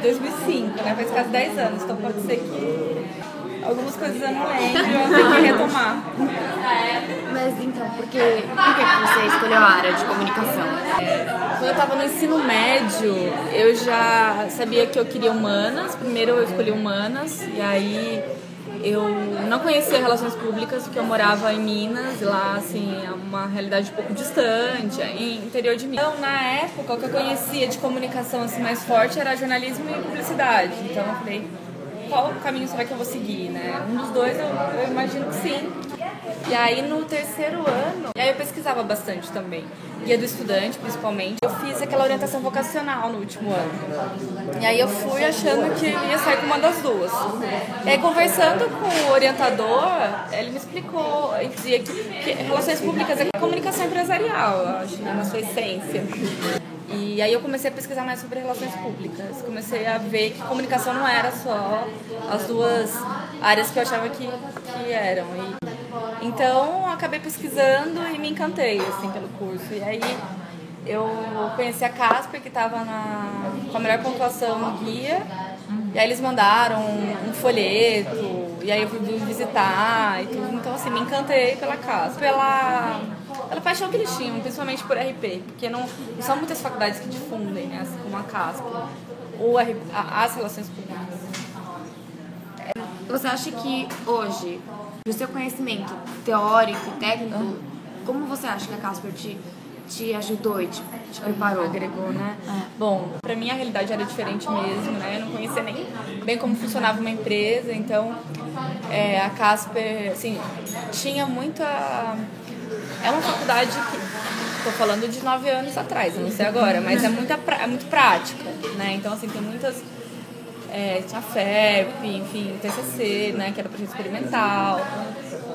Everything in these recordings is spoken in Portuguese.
2005, né? Faz quase 10 anos, então pode ser que algumas coisas eu não lembro, eu tenho que retomar. Mas então, por que você escolheu a área de comunicação? Quando eu estava no ensino médio, eu já sabia que eu queria humanas. Primeiro eu escolhi humanas, e aí eu não conhecia relações públicas, porque eu morava em Minas, e lá, assim, é uma realidade um pouco distante, em interior de Minas. Então, na época, o que eu conhecia de comunicação assim, mais forte era jornalismo e publicidade. Então eu falei, qual caminho será que eu vou seguir, né? Um dos dois eu imagino que sim. E aí no terceiro ano, e aí eu pesquisava bastante também. Guia do estudante, principalmente. Eu fiz aquela orientação vocacional no último ano. E aí eu fui achando que ia sair com uma das duas. E aí conversando com o orientador, ele me explicou, ele dizia que relações públicas é comunicação empresarial, eu acho, né, na sua essência. E aí eu comecei a pesquisar mais sobre relações públicas. Comecei a ver que comunicação não era só as duas áreas que eu achava que eram. Então acabei pesquisando e me encantei assim, pelo curso. E aí eu conheci a Casper, que estava com a melhor pontuação no guia. E aí eles mandaram um folheto, e aí eu fui visitar e tudo. Então assim, me encantei pela Casper, pela paixão que eles tinham, principalmente por RP, porque não são muitas faculdades que difundem, né, assim como a Casper, ou as relações públicas. Você acha que hoje, do seu conhecimento teórico e técnico, como você acha que a Casper te ajudou e te preparou? Agregou, né? Bom, pra mim a realidade era diferente mesmo, né? Eu não conhecia nem bem como funcionava uma empresa, então a Casper, assim, tinha muita... É uma faculdade que, estou falando de 9 anos atrás, eu não sei agora, mas é muito prática, né? Então, assim, tem muitas... tinha a FEP, enfim, TCC, né, que era projeto experimental.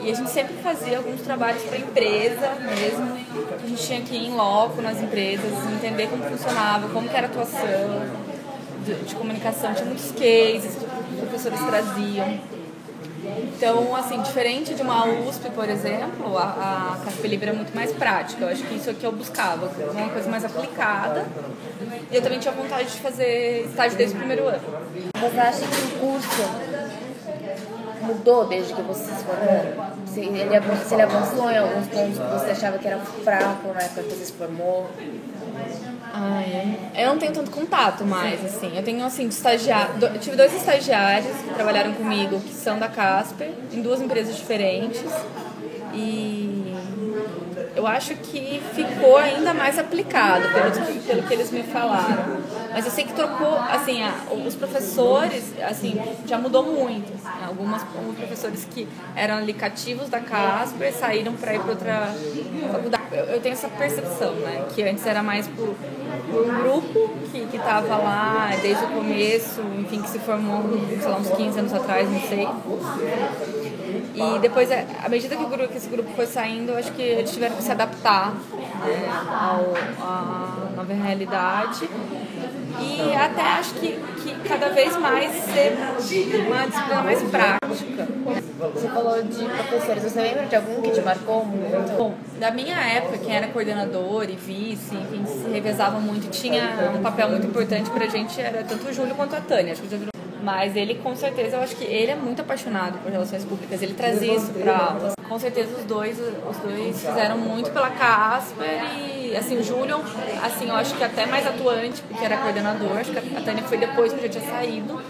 E a gente sempre fazia alguns trabalhos para a empresa mesmo. A gente tinha que ir em loco nas empresas, entender como funcionava, como que era a atuação de comunicação. Tinha muitos cases que os professores traziam. Então, assim, diferente de uma USP, por exemplo, a Casper Libero é muito mais prática. Eu acho que isso é o que eu buscava, uma coisa mais aplicada. E eu também tinha vontade de fazer estágio desde o primeiro ano. Você acha que o curso mudou desde que você se formou? Se ele avançou em alguns pontos que você achava que era fraco na época que você se formou? Eu não tenho tanto contato mais, assim. Eu tenho, assim, eu tive 2 estagiários que trabalharam comigo, que são da Casper, em 2 empresas diferentes. E eu acho que ficou ainda mais aplicado, pelo que eles me falaram. Mas eu sei que trocou, assim, os professores, assim, já mudou muito. Assim, alguns professores que eram ali cativos da Casper saíram para ir para outra faculdade. Eu tenho essa percepção, né, que antes era mais por um grupo que estava lá desde o começo, enfim, que se formou, sei lá, uns 15 anos atrás, não sei. E depois, à medida que esse grupo foi saindo, eu acho que eles tiveram que se adaptar, né, à nova realidade. E até acho que cada vez mais ser uma disciplina mais prática. Você falou de professores, você lembra de algum que te marcou muito? Bom, da minha época, quem era coordenador e vice, enfim, se revezava muito, tinha um papel muito importante pra gente, era tanto o Júlio quanto a Tânia, acho que já virou. Mas ele, com certeza, eu acho que ele é muito apaixonado por relações públicas, ele trazia isso pra aulas. Com certeza os dois fizeram muito pela Casper e, assim, o Júlio, assim, eu acho que até mais atuante, porque era coordenador, acho que a Tânia foi depois que eu já tinha saído.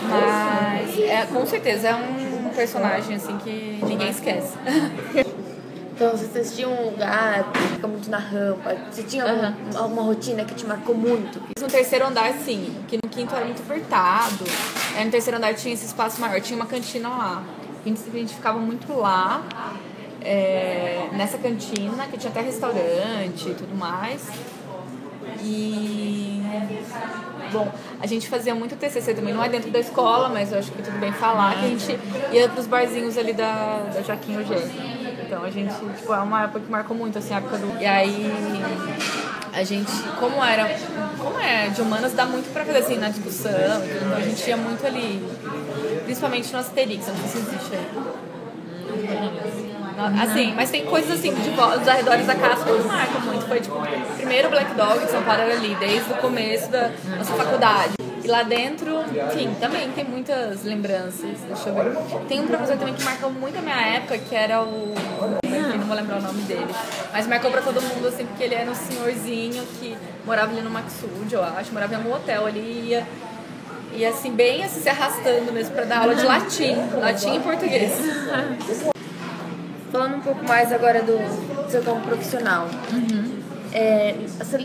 Mas, com certeza, é um personagem, assim, que ninguém esquece. Então, vocês tinham um lugar que fica muito na rampa? Você tinha alguma rotina que te marcou muito? No terceiro andar, sim, que no quinto era muito apertado. No terceiro andar tinha esse espaço maior, tinha uma cantina lá. A gente ficava muito lá, nessa cantina, que tinha até restaurante e tudo mais. E, bom, a gente fazia muito TCC também, não é dentro da escola, mas eu acho que tudo bem falar, que a gente ia pros barzinhos ali da Joaquim Eugênio. Então a gente, tipo, é uma época que marcou muito, assim, a época do... E aí, a gente, como é de humanas, dá muito pra fazer, assim, na discussão, então a gente ia muito ali, principalmente no Asterix, não sei se existe aí. Assim, mas tem coisas assim dos arredores da casa que marcam muito. Foi tipo, primeiro o Black Dog de São Paulo era ali, desde o começo da nossa faculdade. E lá dentro, enfim, também tem muitas lembranças. Deixa eu ver. Tem um professor também que marcou muito a minha época, que era o... não vou lembrar o nome dele. Mas marcou pra todo mundo, assim, porque ele era um senhorzinho que morava ali no Maxud, eu acho. Morava em algum hotel ali e assim, bem assim, se arrastando mesmo pra dar aula de latim e português. Falando um pouco mais agora do seu campo profissional.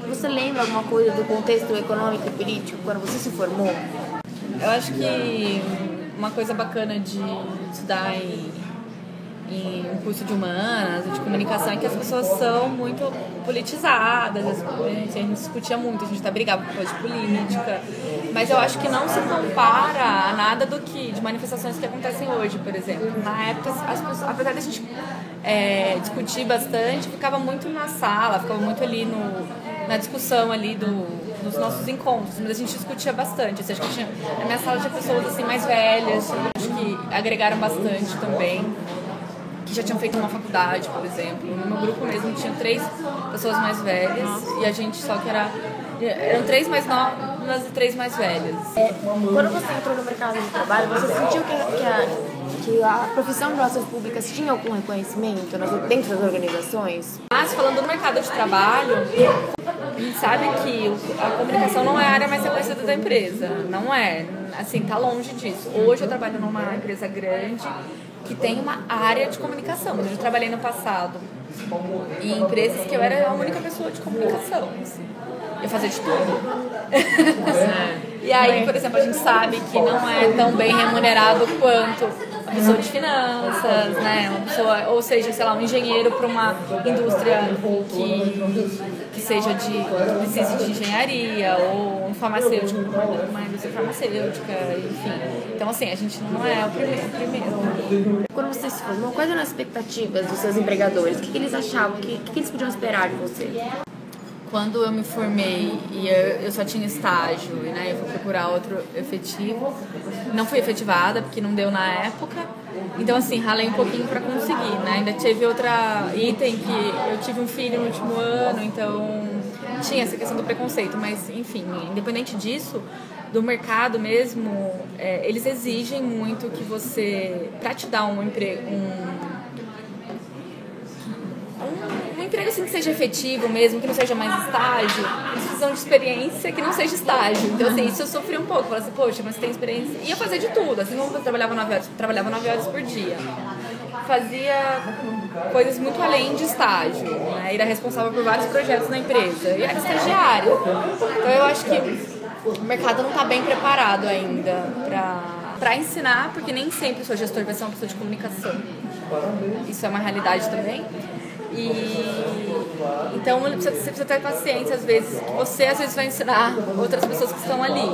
Você lembra alguma coisa do contexto econômico e político quando você se formou? Eu acho que uma coisa bacana de estudar em um curso de humanas, de comunicação, é que as pessoas são muito politizadas, a gente discutia muito, a gente até brigava por coisa de política, mas eu acho que não se compara a nada de manifestações que acontecem hoje, por exemplo. Na época, as pessoas, apesar de a gente discutir bastante, ficava muito na sala, ficava muito ali na discussão ali dos nossos encontros, mas a gente discutia bastante. Assim, acho que na minha sala tinha pessoas assim, mais velhas, acho que agregaram bastante também, que já tinham feito uma faculdade, por exemplo. No meu grupo mesmo tinha 3 pessoas mais velhas e a gente só que eram 3 mais novas e 3 mais velhas. Quando você entrou no mercado de trabalho, você sentiu que a profissão de relações públicas tinha algum reconhecimento dentro das organizações? Mas falando do mercado de trabalho, a gente sabe que a comunicação não é a área mais reconhecida da empresa. Não é. Assim, tá longe disso. Hoje eu trabalho numa empresa grande que tem uma área de comunicação. Eu já trabalhei no passado em empresas que eu era a única pessoa de comunicação. Assim. Eu fazia de tudo. E aí, por exemplo, a gente sabe que não é tão bem remunerado quanto uma pessoa de finanças, né? Uma pessoa, ou seja, sei lá, um engenheiro para uma indústria que seja que precise de engenharia, ou um farmacêutico para uma indústria farmacêutica, enfim. Então, assim, a gente não é o primeiro. Quando você se formou, quais eram as expectativas dos seus empregadores? O que eles achavam? O que eles podiam esperar de você? Quando eu me formei e eu só tinha estágio, né, eu fui procurar outro efetivo, não fui efetivada porque não deu na época, então assim, ralei um pouquinho para conseguir, né, ainda teve outra item que eu tive um filho no último ano, então tinha essa questão do preconceito, mas enfim, independente disso, do mercado mesmo, eles exigem muito que você, para te dar um emprego, um emprego assim que seja efetivo mesmo, que não seja mais estágio, eles precisam de experiência que não seja estágio. Então, assim, isso eu sofri um pouco. Falei assim, poxa, mas você tem experiência. E eu fazia de tudo. Assim como eu trabalhava 9 horas por dia. Fazia coisas muito além de estágio. Né? Era responsável por vários projetos na empresa. E era estagiária. Então, eu acho que o mercado não está bem preparado ainda para ensinar, porque nem sempre o seu gestor vai ser uma pessoa de comunicação. Isso é uma realidade também. Então você precisa ter paciência às vezes, que você às vezes vai ensinar outras pessoas que estão ali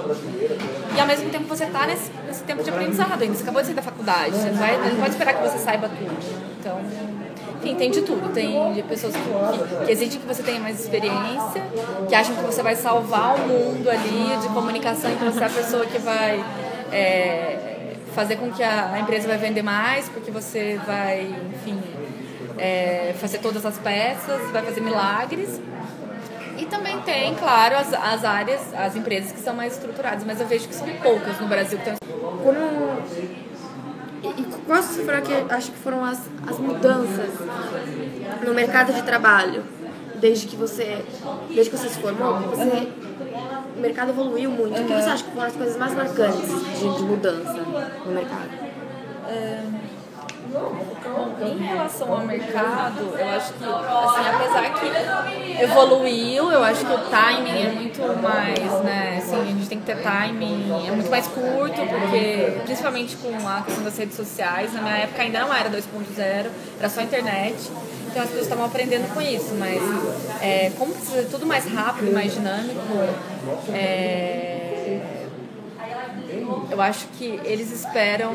e ao mesmo tempo você está nesse tempo de aprendizado ainda, você acabou de sair da faculdade, você não pode esperar que você saiba tudo. Então, enfim, tem de tudo, tem de pessoas que exigem que você tenha mais experiência, que acham que você vai salvar o mundo ali de comunicação e que você é a pessoa que vai fazer com que a empresa vai vender mais, porque você vai, enfim, fazer todas as peças, vai fazer milagres. E também tem, claro, as áreas, as empresas que são mais estruturadas, mas eu vejo que são poucas no Brasil. Quais você falou que acho que foram as mudanças no mercado de trabalho desde que você se formou? O mercado evoluiu muito. O que você acha que foram as coisas mais marcantes de mudança no mercado? Em relação ao mercado, eu acho que, assim, apesar que evoluiu, eu acho que o timing é muito mais, né, assim, a gente tem que ter timing, é muito mais curto, porque, principalmente com a questão das redes sociais, na minha época ainda não era 2.0, era só internet, então as pessoas estavam aprendendo com isso, mas como precisa ser tudo mais rápido, mais dinâmico, eu acho que eles esperam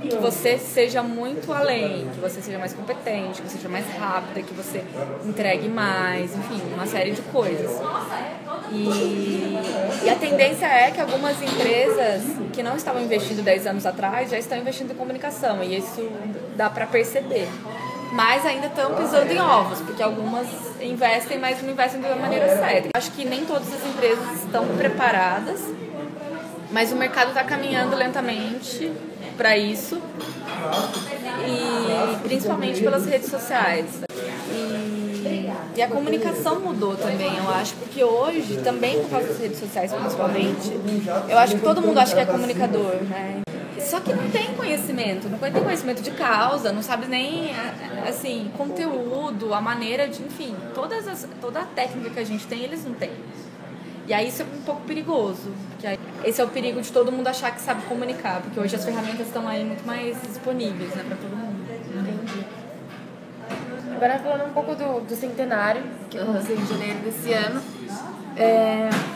que você seja muito além, que você seja mais competente, que você seja mais rápida, que você entregue mais, enfim, uma série de coisas. E a tendência é que algumas empresas que não estavam investindo 10 anos atrás já estão investindo em comunicação, e isso dá para perceber. mas ainda estão pisando em ovos, porque algumas investem, mas não investem da maneira certa. Acho que nem todas as empresas estão preparadas, mas o mercado está caminhando lentamente para isso, e principalmente pelas redes sociais. E a comunicação mudou também, eu acho, porque hoje, também por causa das redes sociais principalmente, eu acho que todo mundo acha que é comunicador, né? Só que não tem conhecimento, não tem conhecimento de causa, não sabe nem, assim, conteúdo, a maneira de, enfim, toda a técnica que a gente tem, eles não têm. E aí isso é um pouco perigoso, porque aí, esse é o perigo de todo mundo achar que sabe comunicar, porque hoje as ferramentas estão aí muito mais disponíveis, né, para todo mundo. Entendi. Agora falando um pouco do centenário, que aconteceu em janeiro desse ano,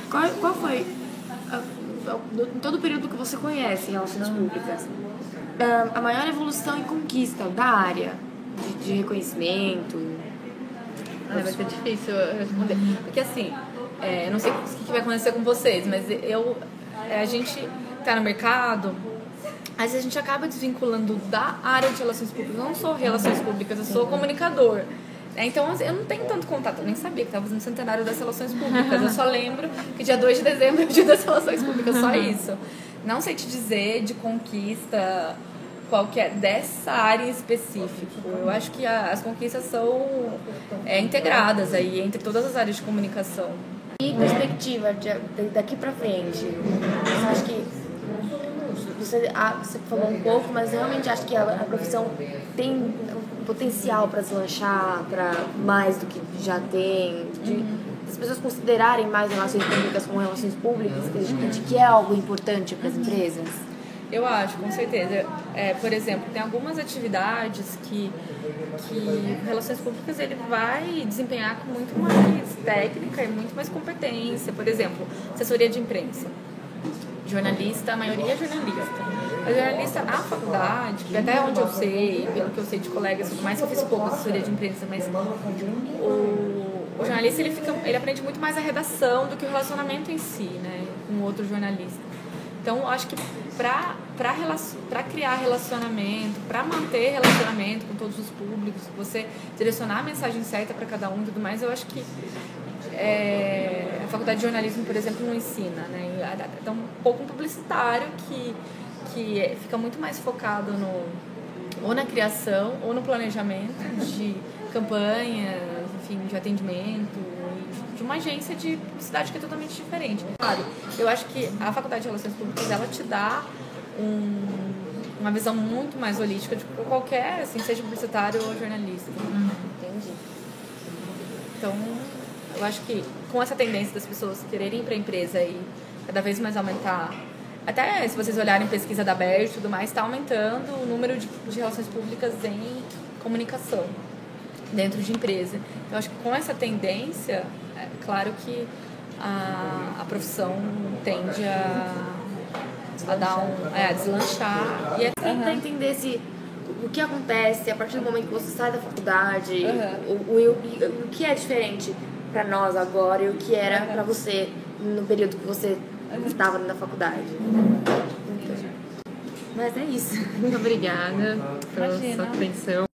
qual foi, em todo o período que você conhece em relações públicas, a maior evolução e conquista da área de reconhecimento? Vai ser difícil responder, porque assim, eu não sei o que vai acontecer com vocês, mas a gente tá no mercado, mas a gente acaba desvinculando da área de relações públicas. Eu não sou relações públicas, eu sou comunicador. Então, eu não tenho tanto contato. Eu nem sabia que estava fazendo o centenário das relações públicas. Eu só lembro que dia 2 de dezembro é o dia das relações públicas, só isso. Não sei te dizer de conquista qualquer dessa área em específico. Eu acho que as conquistas são integradas aí entre todas as áreas de comunicação. E perspectiva daqui pra frente? Você acha que... Você falou um pouco, mas eu realmente acho que a profissão tem um potencial para deslanchar, para mais do que já tem, as pessoas considerarem mais relações públicas como relações públicas, que é algo importante para as empresas? Eu acho, com certeza. Por exemplo, tem algumas atividades que relações públicas ele vai desempenhar com muito mais técnica e muito mais competência. Por exemplo, assessoria de imprensa. Jornalista, a maioria é jornalista. A jornalista na faculdade, até onde eu sei, pelo que eu sei de colegas, por mais que eu fiz pouco assessoria de imprensa, mas o jornalista ele aprende muito mais a redação do que o relacionamento em si, né, com o outro jornalista. Então, eu acho que para criar relacionamento, para manter relacionamento com todos os públicos, você direcionar a mensagem certa para cada um e tudo mais, eu acho que a faculdade de jornalismo, por exemplo, não ensina, né? Então, um pouco um publicitário que fica muito mais focado ou na criação ou no planejamento de campanhas, enfim, de atendimento, de uma agência de publicidade que é totalmente diferente. Claro, eu acho que a faculdade de Relações Públicas, ela te dá uma visão muito mais holística de qualquer, assim, seja publicitário ou jornalista. Entendi. Então, eu acho que com essa tendência das pessoas quererem ir para a empresa e cada vez mais aumentar, até se vocês olharem pesquisa da BER e tudo mais, está aumentando o número de relações públicas em comunicação dentro de empresa. Então, acho que com essa tendência, é claro que a profissão tende a dar a deslanchar. E Para entender o que acontece a partir do momento que você sai da faculdade, o que é diferente para nós agora e o que era para você no período que você estava na faculdade. Mas é isso. Muito obrigada pela sua atenção.